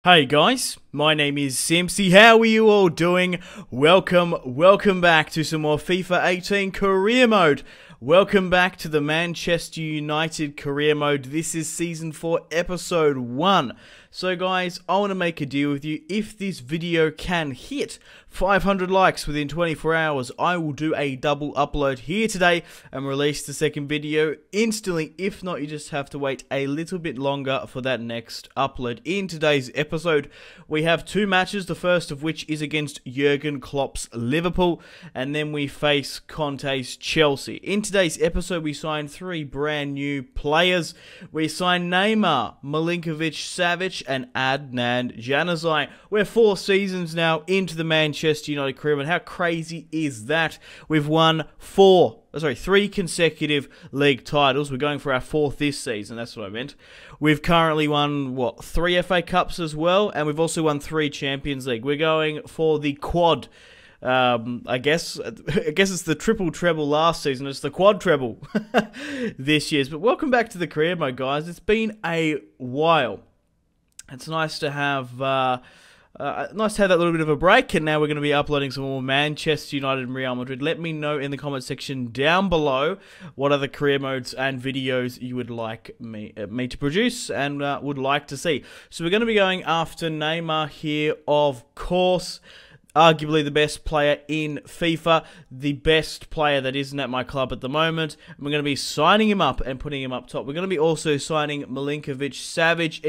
Hey guys, my name is Simpsy. How are you all doing? Welcome back to some more FIFA 18 career mode. Welcome back to the Manchester United career mode. This is season 4, episode 1. So guys, I want to make a deal with you. If this video can hit 500 likes within 24 hours, I will do a double upload here today and release the second video instantly. If not, you just have to wait a little bit longer for that next upload. In today's episode, we have two matches, the first of which is against Jurgen Klopp's Liverpool, and then we face Conte's Chelsea. In today's episode, we signed 3 brand new players. We signed Neymar, Milinkovic-Savic, and Adnan Januzaj. We're 4 seasons now into the Manchester United career, and how crazy is that? We've won 3 consecutive league titles. We're going for our 4th this season, that's what I meant. We've currently won, 3 FA Cups as well, and we've also won 3 Champions League. We're going for the quad. I guess it's the triple treble last season. It's the quad treble this year's. But welcome back to the career mode, guys. It's been a while. It's nice to have that little bit of a break, and now we're going to be uploading some more Manchester United and Real Madrid. Let me know in the comment section down below what other career modes and videos you would like me to produce and would like to see. So we're going to be going after Neymar here, of course. Arguably the best player in FIFA, the best player that isn't at my club at the moment. And we're going to be signing him up and putting him up top. We're going to be also signing Milinkovic-Savic,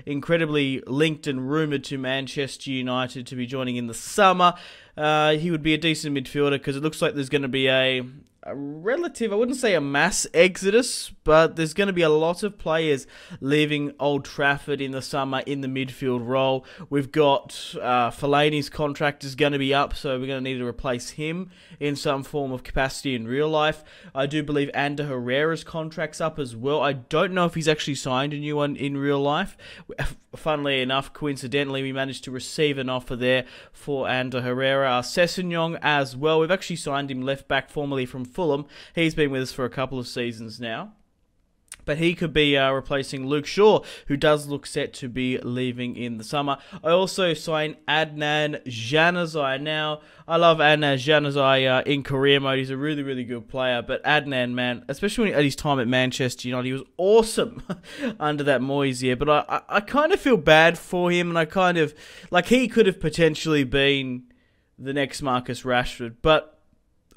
incredibly linked and rumoured to Manchester United to be joining in the summer. He would be a decent midfielder because it looks like there's going to be a relative, I wouldn't say a mass exodus, but there's going to be a lot of players leaving Old Trafford in the summer in the midfield role. We've got Fellaini's contract is going to be up, so we're going to need to replace him in some form of capacity in real life. I do believe Ander Herrera's contract's up as well. I don't know if he's actually signed a new one in real life. Funnily enough, coincidentally, we managed to receive an offer there for Ander Herrera. Sessegnon as well. We've actually signed him left back, formerly from Fulham. He's been with us for a couple of seasons now. But he could be replacing Luke Shaw, who does look set to be leaving in the summer. I also signed Adnan Januzaj. Now, I love Adnan Januzaj in career mode. He's a really good player. But Adnan, man, especially at his time at Manchester United, he was awesome under that Moyes year. But I kind of feel bad for him, and I kind of, like, he could have potentially been the next Marcus Rashford. But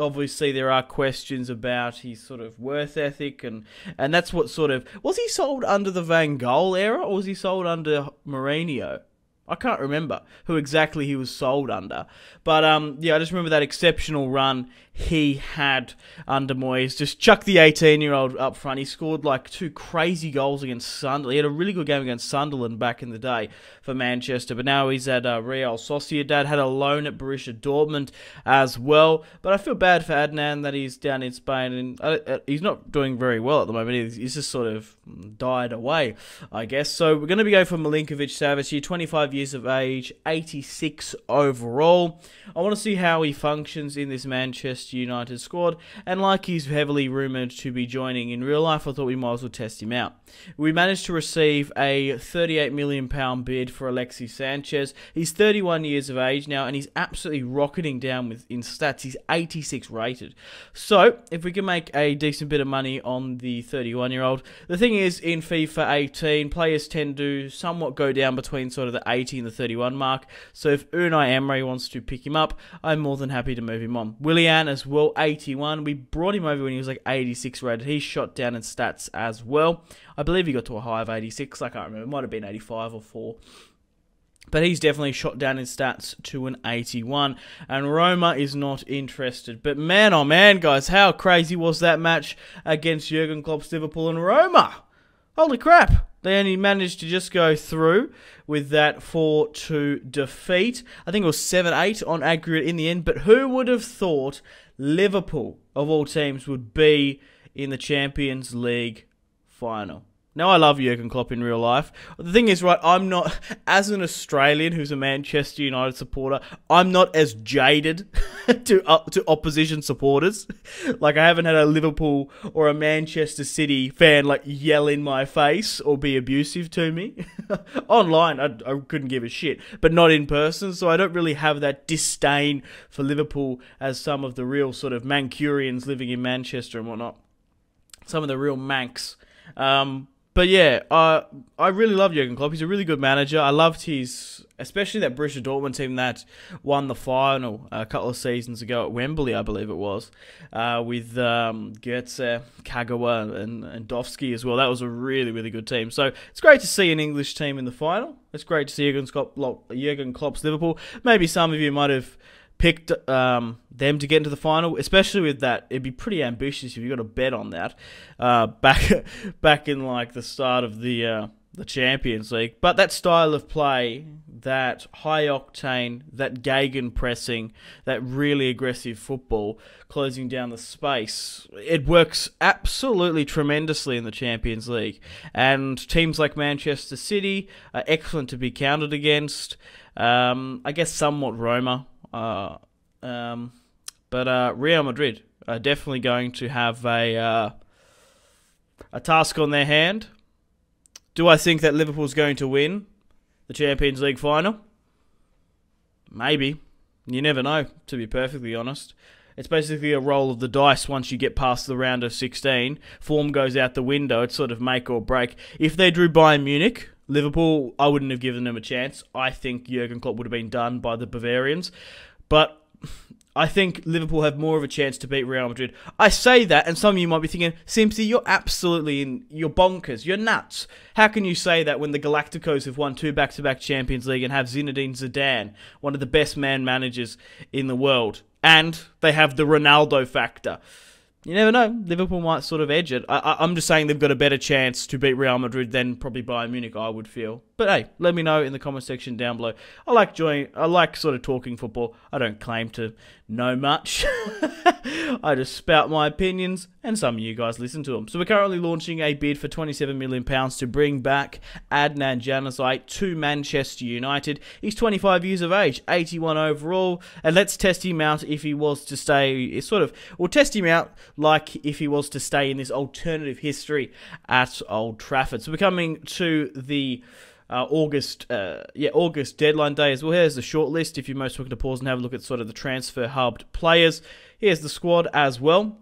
obviously, there are questions about his sort of worth ethic, and that's what sort of... Was he sold under the Van Gaal era, or was he sold under Mourinho? I can't remember who exactly he was sold under. But, yeah, I just remember that exceptional run he had under Moyes. Just chuck the 18-year-old up front. He scored like 2 crazy goals against Sunderland. He had a really good game against Sunderland back in the day for Manchester. But now he's at Real Sociedad. Had a loan at Borussia Dortmund as well. But I feel bad for Adnan that he's down in Spain. And he's not doing very well at the moment. He's just sort of died away, I guess. So we're going to be going for Milinkovic-Savic here. 25 years of age, 86 overall. I want to see how he functions in this Manchester United squad, and like he's heavily rumoured to be joining in real life, I thought we might as well test him out. We managed to receive a £38 million bid for Alexis Sanchez. He's 31 years of age now, and he's absolutely rocketing down in stats. He's 86 rated. So, if we can make a decent bit of money on the 31-year-old, the thing is, in FIFA 18, players tend to somewhat go down between sort of the 80 and the 31 mark. So if Unai Emery wants to pick him up, I'm more than happy to move him on. Willian as well, 81. We brought him over when he was like 86 rated. He shot down in stats as well. I believe he got to a high of 86. I can't remember. It might have been 85 or 4. But he's definitely shot down in stats to an 81. And Roma is not interested. But man, oh man, guys, how crazy was that match against Jurgen Klopp's Liverpool and Roma? Holy crap. They only managed to just go through with that 4-2 defeat. I think it was 7-8 on aggregate in the end. But who would have thought Liverpool, of all teams, would be in the Champions League final? Now, I love Jurgen Klopp in real life. The thing is, right, I'm not, as an Australian who's a Manchester United supporter, I'm not as jaded to opposition supporters. Like, I haven't had a Liverpool or a Manchester City fan, like, yell in my face or be abusive to me. Online, I couldn't give a shit, but not in person, so I don't really have that disdain for Liverpool as some of the real sort of Mancunians living in Manchester and whatnot. Some of the real Mancs. But yeah, I really love Jurgen Klopp. He's a really good manager. I loved especially that Borussia Dortmund team that won the final a couple of seasons ago at Wembley, I believe it was, with Goetze, Kagawa, and Dovsky as well. That was a really, really good team. So it's great to see an English team in the final. It's great to see Jurgen Klopp's Liverpool. Maybe some of you might have picked them to get into the final, especially with that. It'd be pretty ambitious if you got a bet on that back in like the start of the Champions League. But that style of play, that high octane, that gegenpressing, that really aggressive football, closing down the space, it works absolutely tremendously in the Champions League. And teams like Manchester City are excellent to be counted against. I guess somewhat Roma. But Real Madrid are definitely going to have a task on their hand. Do I think that Liverpool's going to win the Champions League final? Maybe. You never know, to be perfectly honest. It's basically a roll of the dice once you get past the round of 16. Form goes out the window. It's sort of make or break. If they drew Bayern Munich, Liverpool, I wouldn't have given them a chance. I think Jurgen Klopp would have been done by the Bavarians. But I think Liverpool have more of a chance to beat Real Madrid. I say that, and some of you might be thinking, Simpsy, you're you're bonkers, you're nuts. How can you say that when the Galacticos have won 2 back-to-back Champions League and have Zinedine Zidane, one of the best managers in the world, and they have the Ronaldo factor? You never know. Liverpool might sort of edge it. I'm just saying they've got a better chance to beat Real Madrid than probably Bayern Munich, I would feel. But hey, let me know in the comment section down below. I like sort of talking football. I don't claim to know much. I just spout my opinions, and some of you guys listen to them. So we're currently launching a bid for £27 million to bring back Adnan Januzaj to Manchester United. He's 25 years of age, 81 overall, and let's test him out if he was to stay. We'll test him out like if he was to stay in this alternative history at Old Trafford. So we're coming to the August deadline day as well. Here's the shortlist. If you're most looking to pause and have a look at sort of the transfer hubbed players, here's the squad as well.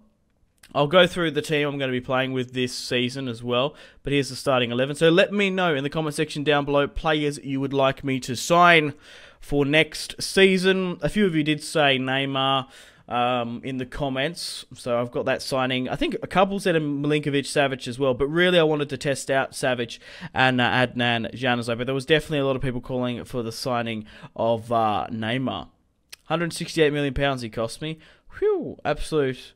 I'll go through the team I'm going to be playing with this season as well, but here's the starting 11. So let me know in the comment section down below players you would like me to sign for next season. A few of you did say Neymar in the comments, so I've got that signing. I think a couple said Milinkovic-Savic as well, but really I wanted to test out Savic and Adnan Januzaj, but there was definitely a lot of people calling for the signing of Neymar. £168 million he cost me. Whew, absolute.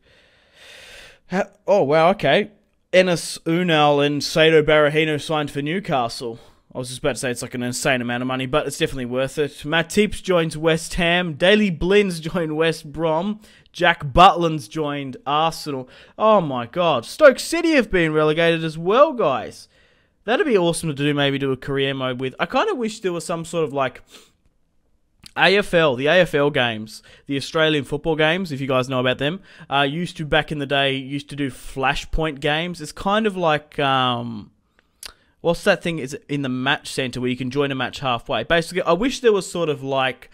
Oh, wow, okay. Enes Unal and Saido Berahino signed for Newcastle. I was just about to say it's like an insane amount of money, but it's definitely worth it. Matip joins West Ham. Daley Blin's joined West Brom. Jack Butland's joined Arsenal. Oh my god. Stoke City have been relegated as well, guys. That'd be awesome to do, maybe do a career mode with. I kind of wish there was some sort of like AFL, the AFL games, the Australian football games, if you guys know about them, used to, back in the day, used to do Flashpoint games. It's kind of like, what's that thing is in the match center where you can join a match halfway? Basically, I wish there was sort of like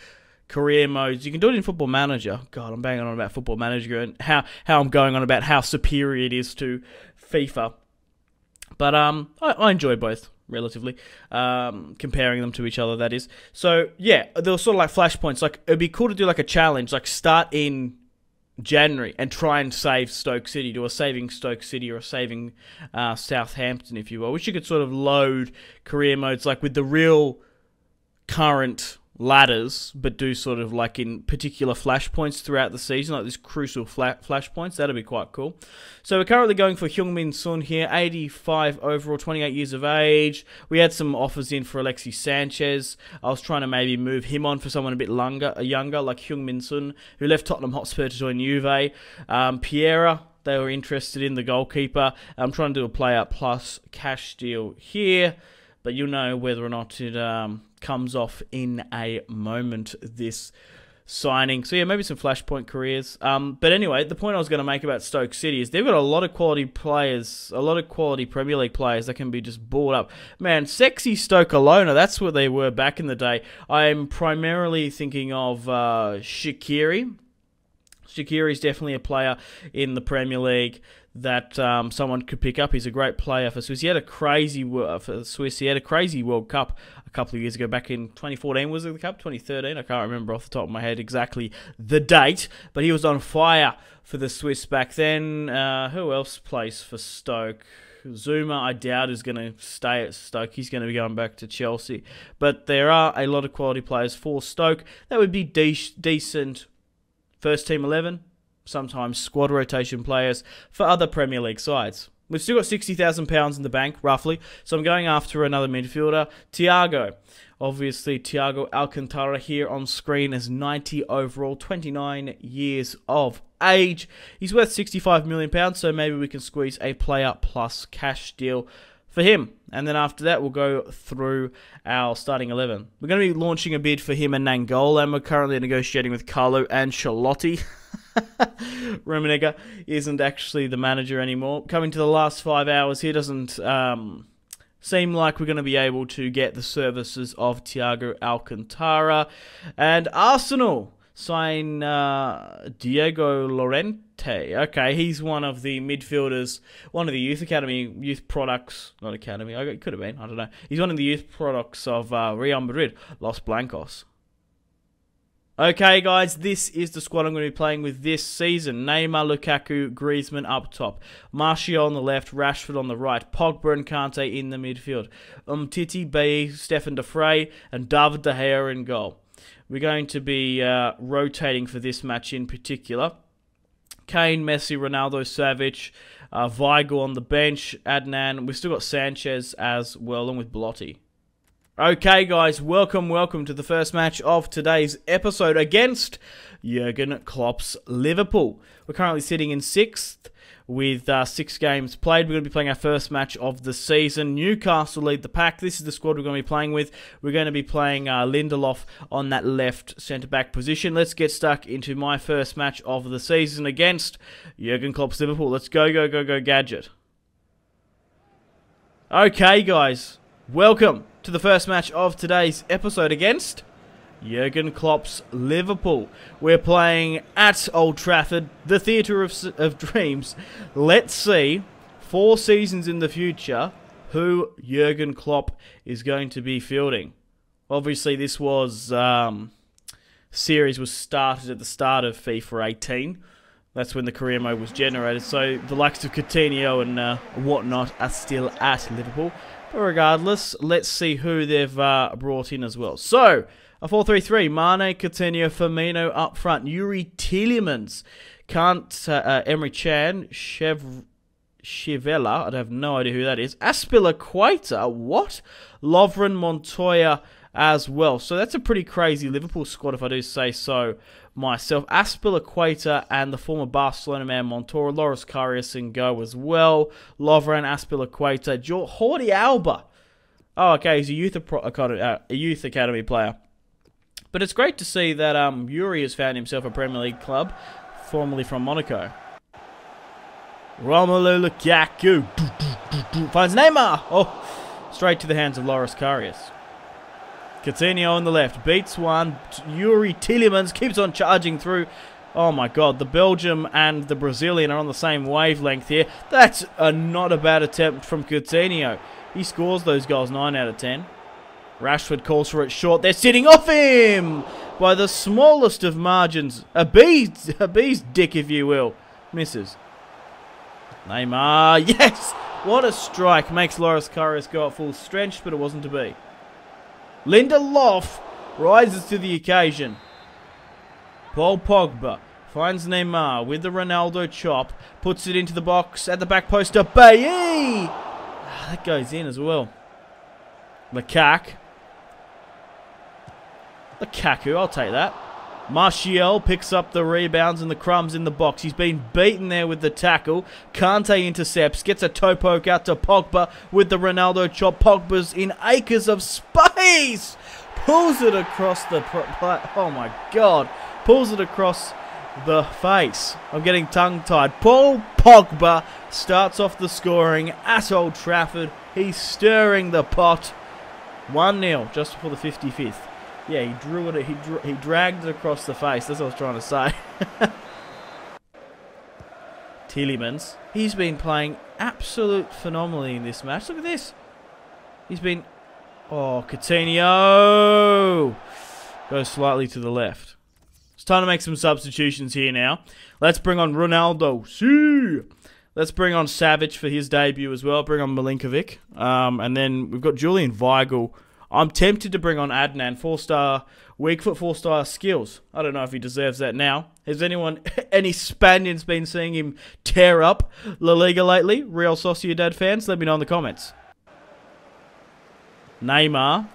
career modes. You can do it in Football Manager. God, I'm banging on about Football Manager and how I'm going on about how superior it is to FIFA. But I enjoy both, relatively, comparing them to each other, that is. So, yeah, there were sort of like flashpoints. Like, it'd be cool to do like a challenge, like start in January and try and save Stoke City, do a saving Stoke City or a saving Southampton, if you will. I wish you could sort of load career modes like with the real current ladders, but do sort of like in particular flashpoints throughout the season, like this crucial flashpoints. That'd be quite cool. So we're currently going for Heung-min Son here, 85 overall, 28 years of age. We had some offers in for Alexis Sanchez. I was trying to maybe move him on for someone a bit younger, like Heung-min Son, who left Tottenham Hotspur to join Juve. Piera, they were interested in the goalkeeper. I'm trying to do a player plus cash deal here, but you'll know whether or not it comes off in a moment, this signing. So yeah, maybe some flashpoint careers. But anyway, the point I was going to make about Stoke City is they've got a lot of quality players, a lot of quality Premier League players that can be just bought up. Man, sexy Stoke Alona, that's what they were back in the day. I'm primarily thinking of Shaqiri. Shaqiri's definitely a player in the Premier League that someone could pick up. He's a great player for Swiss. He had a crazy World Cup a couple of years ago. Back in 2014 was it the Cup? 2013? I can't remember off the top of my head exactly the date. But he was on fire for the Swiss back then. Who else plays for Stoke? Zuma, I doubt, is going to stay at Stoke. He's going to be going back to Chelsea. But there are a lot of quality players for Stoke. That would be decent first team 11. Sometimes squad rotation players for other Premier League sides. We've still got £60,000 in the bank, roughly, so I'm going after another midfielder, Thiago. Obviously, Thiago Alcantara here on screen is 90 overall, 29 years of age. He's worth £65 million, so maybe we can squeeze a player plus cash deal for him. And then after that, we'll go through our starting 11. We're going to be launching a bid for him and Nangola, and we're currently negotiating with Carlo Ancelotti. Rummenigge isn't actually the manager anymore. Coming to the last 5 hours here, doesn't seem like we're going to be able to get the services of Thiago Alcantara. And Arsenal sign Diego Llorente. Okay, he's one of the midfielders, one of the youth products, not academy, it could have been, I don't know. He's one of the youth products of Real Madrid, Los Blancos. Okay, guys, this is the squad I'm going to be playing with this season. Neymar, Lukaku, Griezmann up top. Martial on the left, Rashford on the right. Pogba and Kante in the midfield. Titi, Bailly, Stefan de Vrij, and David De Gea in goal. We're going to be rotating for this match in particular. Kane, Messi, Ronaldo, Savic, Weigl on the bench, Adnan. We've still got Sanchez as well, along with Belotti. Okay, guys, welcome to the first match of today's episode against Jurgen Klopp's Liverpool. We're currently sitting in 6th with 6 games played. We're going to be playing our first match of the season. Newcastle lead the pack. This is the squad we're going to be playing with. We're going to be playing Lindelof on that left centre-back position. Let's get stuck into my first match of the season against Jurgen Klopp's Liverpool. Let's go, Gadget. Okay, guys, welcome to the first match of today's episode against Jurgen Klopp's Liverpool. We're playing at Old Trafford, the theatre of dreams. Let's see, 4 seasons in the future, who Jurgen Klopp is going to be fielding. Obviously, this was series was started at the start of FIFA 18. That's when the career mode was generated. So the likes of Coutinho and whatnot are still at Liverpool. But regardless, let's see who they've brought in as well. So, a 4-3-3. Mane, Coutinho, Firmino up front. Yuri Tielemans, Emre Can, Chivella, I have no idea who that is. Azpilicueta, what? Lovren, Montoya as well. So that's a pretty crazy Liverpool squad, if I do say so myself. Azpilicueta and the former Barcelona man Montoro, Loris Karius in go as well. Lovren, Azpilicueta, Jordi Alba. Oh, okay, he's a youth academy player. But it's great to see that Yuri has found himself a Premier League club, formerly from Monaco. Romelu Lukaku finds Neymar. Oh, straight to the hands of Loris Karius. Coutinho on the left, beats one. Yuri Tielemans keeps on charging through. Oh my god, the Belgium and the Brazilian are on the same wavelength here. That's not a bad attempt from Coutinho. He scores those goals 9 out of 10. Rashford calls for it short. They're sitting off him by the smallest of margins. A bee's dick, if you will. Misses. Neymar, yes! What a strike. Makes Loris Karius go at full strength, but it wasn't to be. Lindelof rises to the occasion. Paul Pogba finds Neymar with the Ronaldo chop. Puts it into the box at the back post to Bailly. That goes in as well. Lukaku, I'll take that. Martial picks up the rebounds and the crumbs in the box. He's been beaten there with the tackle. Kante intercepts, gets a toe poke out to Pogba with the Ronaldo chop. Pogba's in acres of space. Pulls it across the... Oh my God. Pulls it across the face. I'm getting tongue-tied. Paul Pogba starts off the scoring at Old Trafford. He's stirring the pot. 1-0 just before the 55th. Yeah, he drew it. He dragged it across the face. That's what I was trying to say. Tielemans. He's been playing absolute phenomenally in this match. Look at this. He's been... Oh, Coutinho. Goes slightly to the left. It's time to make some substitutions here now. Let's bring on Ronaldo. See. Let's bring on Savic for his debut as well. Bring on Milinkovic. And then we've got Julian Weigl. I'm tempted to bring on Adnan, 4-star, weak foot 4-star skills. I don't know if he deserves that now. Has anyone, any Spaniards been seeing him tear up La Liga lately? Real Sociedad fans, let me know in the comments. Neymar.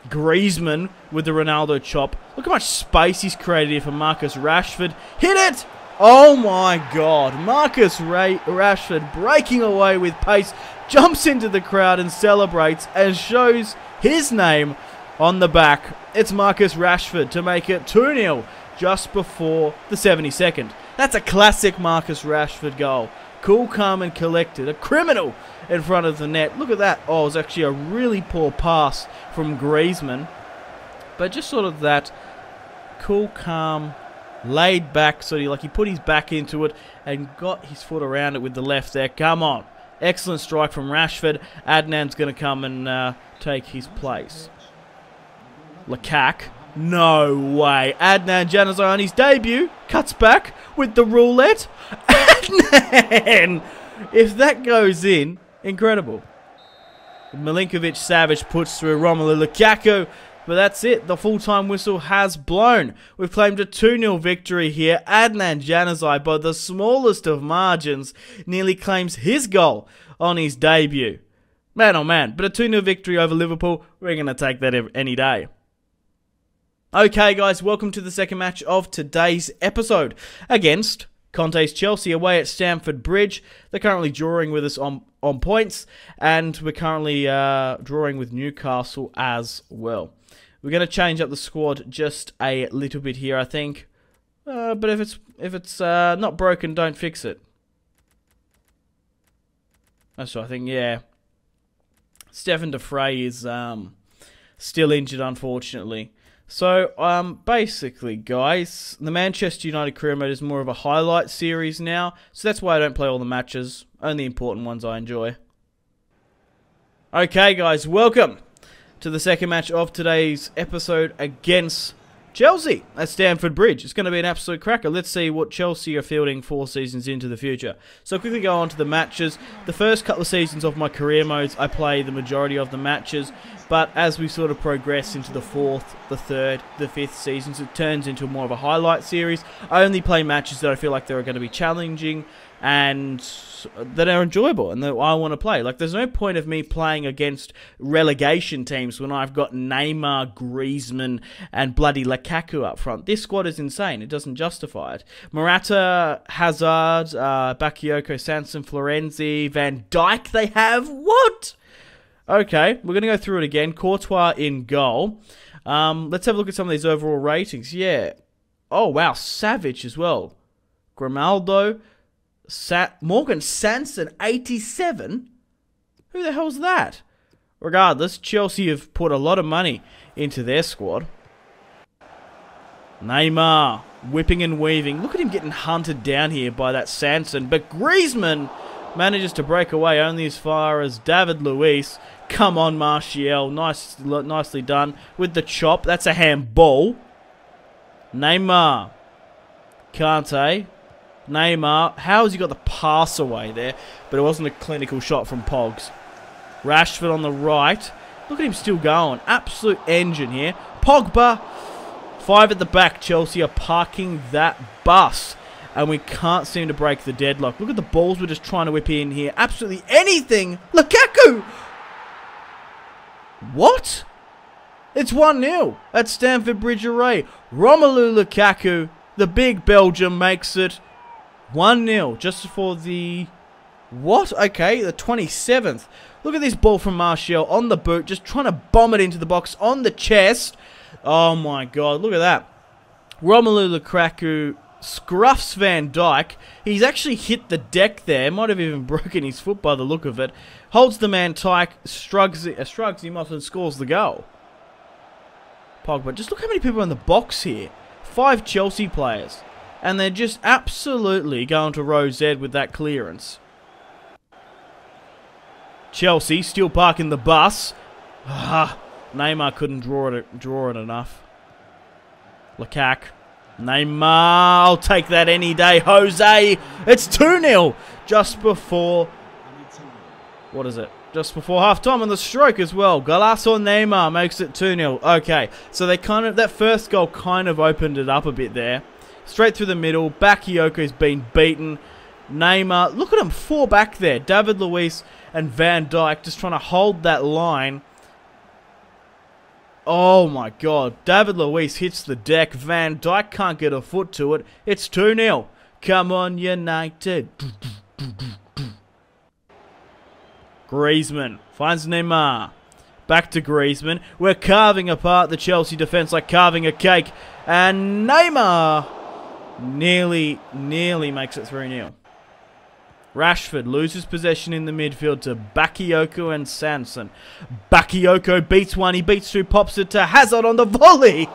Griezmann with the Ronaldo chop. Look how much space he's created here for Marcus Rashford. Hit it! Oh my God. Marcus Rashford breaking away with pace. Jumps into the crowd and celebrates and shows his name on the back. It's Marcus Rashford to make it 2-0 just before the 72nd. That's a classic Marcus Rashford goal. Cool, calm and collected. A criminal in front of the net. Look at that. Oh, it was actually a really poor pass from Griezmann. But just sort of that cool, calm, laid back. So he put his back into it and got his foot around it with the left there. Come on. Excellent strike from Rashford. Adnan's going to come and take his place. Lukaku. No way. Adnan Januzaj on his debut. Cuts back with the roulette. Adnan! If that goes in, incredible. Milinkovic Savic puts through Romelu Lukaku. But that's it. The full-time whistle has blown. We've claimed a 2-0 victory here. Adnan Januzaj, by the smallest of margins, nearly claims his goal on his debut. Man, oh man. But a 2-0 victory over Liverpool, we're going to take that any day. Okay, guys, welcome to the second match of today's episode against Conte's Chelsea away at Stamford Bridge. They're currently drawing with us on points, and we're currently drawing with Newcastle as well. We're going to change up the squad just a little bit here, I think. But if it's not broken, don't fix it. That's what I think, yeah. Stefan de Vrij is still injured, unfortunately. So, basically, guys, the Manchester United career mode is more of a highlight series now. So that's why I don't play all the matches. Only important ones I enjoy. Okay, guys, welcome to the second match of today's episode against Chelsea at Stamford Bridge. It's going to be an absolute cracker. Let's see what Chelsea are fielding 4 seasons into the future. So quickly go on to the matches. The first couple of seasons of my career modes, I play the majority of the matches. But as we sort of progress into the 4th, the 3rd, the 5th seasons, it turns into more of a highlight series. I only play matches that I feel like they're going to be challenging and that are enjoyable and that I want to play. Like, there's no point of me playing against relegation teams when I've got Neymar, Griezmann, and bloody Lukaku up front. This squad is insane. It doesn't justify it. Morata, Hazard, Bakayoko, Sanson, Florenzi, Van Dijk they have? What? Okay, we're going to go through it again. Courtois in goal. Let's have a look at some of these overall ratings. Yeah. Oh, wow. Savic as well. Grimaldo. Morgan Sanson, 87? Who the hell's that? Regardless, Chelsea have put a lot of money into their squad. Neymar, whipping and weaving. Look at him getting hunted down here by that Sanson. But Griezmann manages to break away only as far as David Luiz. Come on, Martial. Nicely done with the chop. That's a handball. Neymar. Kante. Neymar. How has he got the pass away there? But it wasn't a clinical shot from Pogs. Rashford on the right. Look at him still going. Absolute engine here. Pogba. 5 at the back. Chelsea are parking that bus. And we can't seem to break the deadlock. Look at the balls we're just trying to whip in here. Absolutely anything. Lukaku! What? It's 1-0 at Stamford Bridge Array. Romelu Lukaku, the big Belgium, makes it 1-0 just for the... What? Okay, the 27th. Look at this ball from Martial on the boot, just trying to bomb it into the box on the chest. Oh my god, look at that. Romelu Lukaku scruffs Van Dijk. He's actually hit the deck there. Might have even broken his foot by the look of it. Holds the man tight, shrugs him off and scores the goal. Pogba, just look how many people are in the box here. 5 Chelsea players. And they're just absolutely going to row Z with that clearance. Chelsea still parking the bus. Neymar couldn't draw it enough. Lukaku. Neymar, I'll take that any day. Jose, it's 2-0 just before... What is it? Just before half-time on the stroke as well. Golasso Neymar makes it 2-0. Okay, so they that first goal kind of opened it up a bit there. Straight through the middle. Bakayoko's been beaten. Neymar, look at him, 4 back there. David Luiz and Van Dijk just trying to hold that line. Oh my god. David Luiz hits the deck. Van Dijk can't get a foot to it. It's 2-0. Come on, United. Griezmann finds Neymar. Back to Griezmann. We're carving apart the Chelsea defence like carving a cake. And Neymar nearly makes it 3-0. Rashford loses possession in the midfield to Bakayoko and Sanson. Bakayoko beats one, he beats two, pops it to Hazard on the volley.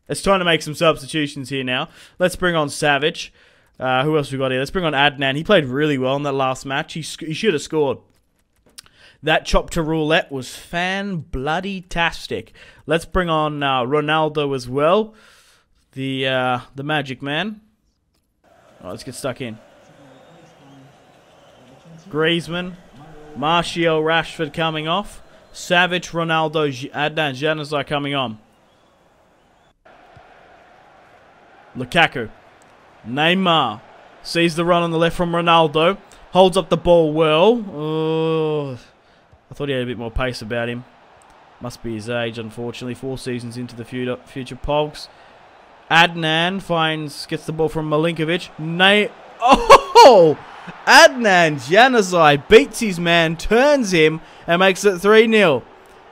It's time to make some substitutions here now. Let's bring on Savage. Who else we got here? Let's bring on Adnan. He played really well in that last match. He should have scored. That chop to roulette was fan-bloody-tastic. Let's bring on Ronaldo as well. The magic man. Oh, let's get stuck in. Griezmann, Martial, Rashford coming off. Savage, Ronaldo, Adnan Januzaj coming on. Lukaku. Neymar sees the run on the left from Ronaldo. Holds up the ball well. Oh, I thought he had a bit more pace about him. Must be his age, unfortunately. 4 seasons into the future Pogs. Adnan gets the ball from Milinkovic. Oh! Adnan Januzaj beats his man, turns him, and makes it 3-0.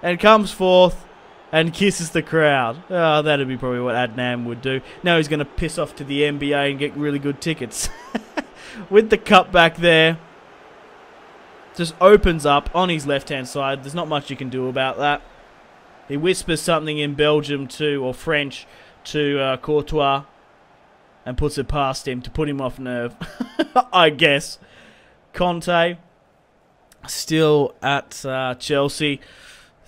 And comes forth and kisses the crowd. Oh, that'd be probably what Adnan would do. Now he's going to piss off to the NBA and get really good tickets. With the cut back there. Just opens up on his left-hand side. There's not much you can do about that. He whispers something in Belgium or French to Courtois and puts it past him to put him off nerve. I guess. Conte still at Chelsea.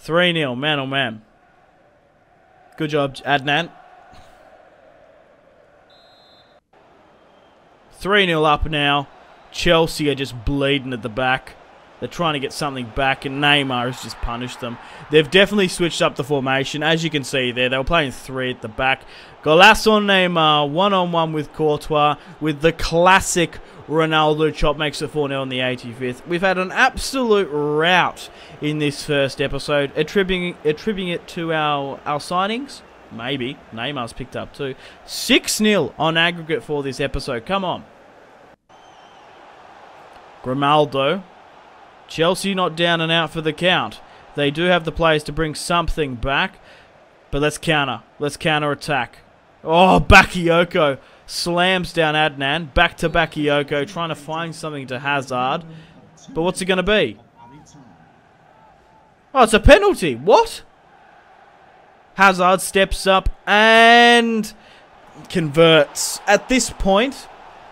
3-0, man oh man. Good job, Adnan. 3-0 up now. Chelsea are just bleeding at the back. They're trying to get something back, and Neymar has just punished them. They've definitely switched up the formation. As you can see there, they were playing 3 at the back. Golasso Neymar, one-on-one with Courtois, with the classic Ronaldo chop, makes it 4-0 on the 85th. We've had an absolute rout in this first episode, attributing it to our signings. Maybe. Neymar's picked up too. 6-0 on aggregate for this episode. Come on. Grimaldo. Chelsea not down and out for the count. They do have the players to bring something back. But let's counter. Let's counter-attack. Oh, Bakayoko slams down Adnan. Back to Bakayoko, trying to find something to Hazard. But what's it going to be? Oh, it's a penalty. What? Hazard steps up and converts. At this point,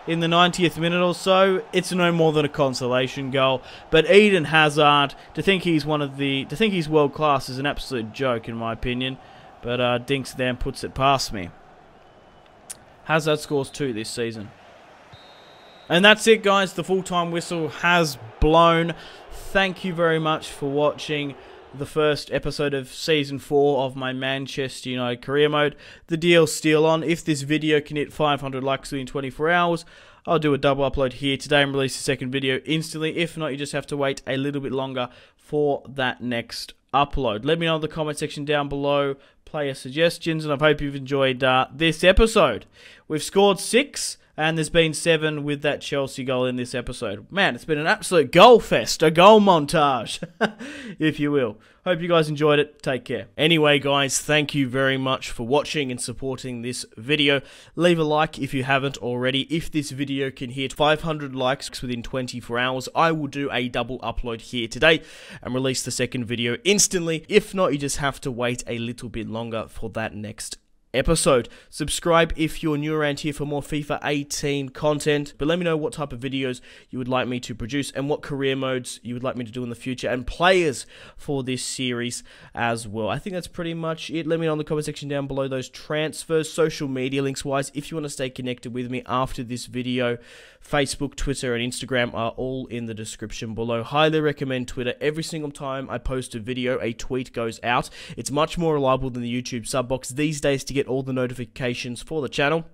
in the 90th minute or so, it's no more than a consolation goal. But Eden Hazard, to think he's world class is an absolute joke in my opinion. But Dinks then puts it past me. Hazard scores 2 this season. And that's it, guys. The full-time whistle has blown. Thank you very much for watching the first episode of Season 4 of my Manchester United career mode. The deal's still on. If this video can hit 500 likes within 24 hours, I'll do a double upload here today and release the second video instantly. If not, you just have to wait a little bit longer for that next upload. Let me know in the comment section down below player suggestions, and I hope you've enjoyed this episode. We've scored 6, and there's been 7 with that Chelsea goal in this episode. Man, it's been an absolute goal fest, a goal montage, if you will. Hope you guys enjoyed it. Take care. Anyway, guys, thank you very much for watching and supporting this video. Leave a like if you haven't already. If this video can hit 500 likes within 24 hours, I will do a double upload here today and release the second video instantly. If not, you just have to wait a little bit longer for that next episode. Subscribe if you're new around here for more FIFA 18 content, but let me know what type of videos you would like me to produce and what career modes you would like me to do in the future and players for this series as well. I think that's pretty much it. Let me know in the comment section down below those transfers, social media links wise. If you want to stay connected with me after this video, Facebook, Twitter and Instagram are all in the description below. Highly recommend Twitter. Every single time I post a video, a tweet goes out. It's much more reliable than the YouTube sub box these days to get all the notifications for the channel.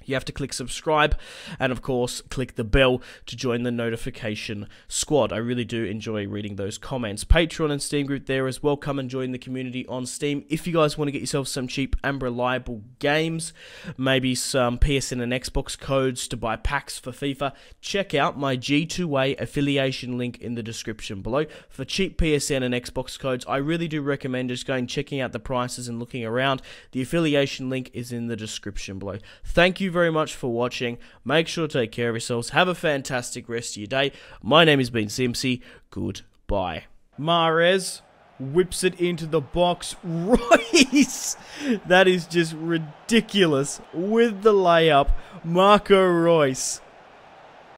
You have to click subscribe and, of course, click the bell to join the notification squad. I really do enjoy reading those comments. Patreon and Steam group there as well. Come and join the community on Steam. If you guys want to get yourself some cheap and reliable games, maybe some PSN and Xbox codes to buy packs for FIFA, check out my G2A affiliation link in the description below. For cheap PSN and Xbox codes, I really do recommend just going checking out the prices and looking around. The affiliation link is in the description below. Thank you very much for watching. Make sure to take care of yourselves. Have a fantastic rest of your day. My name has been Simpsy. Goodbye. Mahrez whips it into the box. Royce! That is just ridiculous. With the layup, Marco Reus